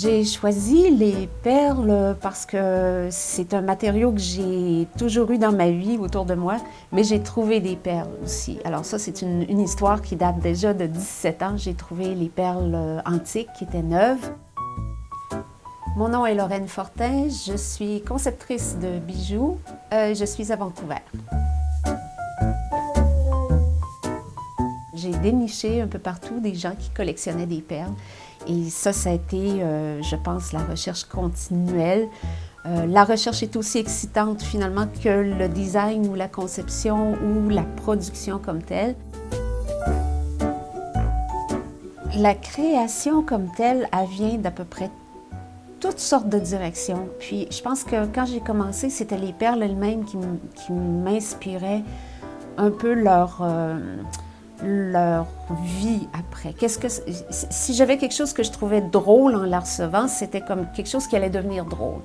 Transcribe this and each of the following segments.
J'ai choisi les perles parce que c'est un matériau que j'ai toujours eu dans ma vie autour de moi, mais j'ai trouvé des perles aussi. Alors ça, c'est une histoire qui date déjà de 17 ans. J'ai trouvé les perles antiques qui étaient neuves. Mon nom est Lorraine Fortin, je suis conceptrice de bijoux. Je suis à Vancouver. J'ai déniché un peu partout des gens qui collectionnaient des perles. Et ça a été, je pense, la recherche continuelle. La recherche est aussi excitante finalement que le design ou la conception ou la production comme telle. La création comme telle, elle vient d'à peu près toutes sortes de directions. Puis je pense que quand j'ai commencé, c'était les perles elles-mêmes qui m'inspiraient un peu leur vie après. Si j'avais quelque chose que je trouvais drôle en la recevant, c'était comme quelque chose qui allait devenir drôle.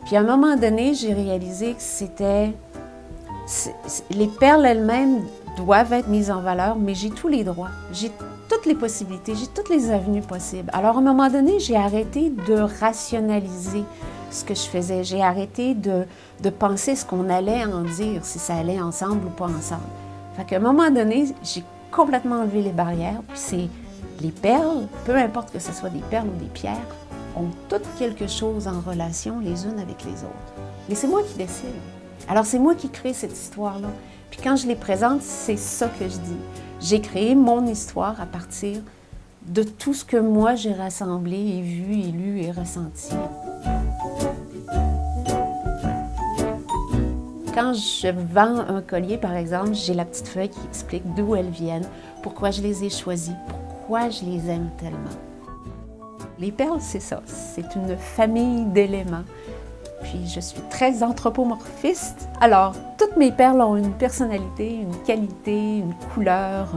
Puis à un moment donné, j'ai réalisé que les perles elles-mêmes doivent être mises en valeur, mais j'ai tous les droits, j'ai toutes les possibilités, j'ai toutes les avenues possibles. Alors à un moment donné, j'ai arrêté de rationaliser ce que je faisais. J'ai arrêté de penser ce qu'on allait en dire, si ça allait ensemble ou pas ensemble. Fait qu'à un moment donné, j'ai complètement enlevé les barrières, puis c'est les perles, peu importe que ce soit des perles ou des pierres, ont toutes quelque chose en relation les unes avec les autres. Mais c'est moi qui décide. Alors c'est moi qui crée cette histoire-là. Puis quand je les présente, c'est ça que je dis. J'ai créé mon histoire à partir de tout ce que moi j'ai rassemblé et vu et lu et ressenti. Quand je vends un collier, par exemple, j'ai la petite feuille qui explique d'où elles viennent, pourquoi je les ai choisies, pourquoi je les aime tellement. Les perles, c'est ça, c'est une famille d'éléments. Puis je suis très anthropomorphiste, alors toutes mes perles ont une personnalité, une qualité, une couleur,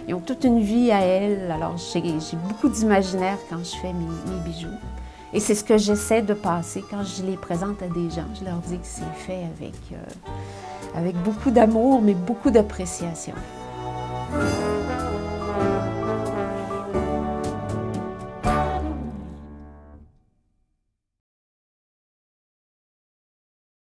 ils ont toute une vie à elles, alors j'ai beaucoup d'imaginaire quand je fais mes bijoux. Et c'est ce que j'essaie de passer quand je les présente à des gens. Je leur dis que c'est fait avec beaucoup d'amour, mais beaucoup d'appréciation.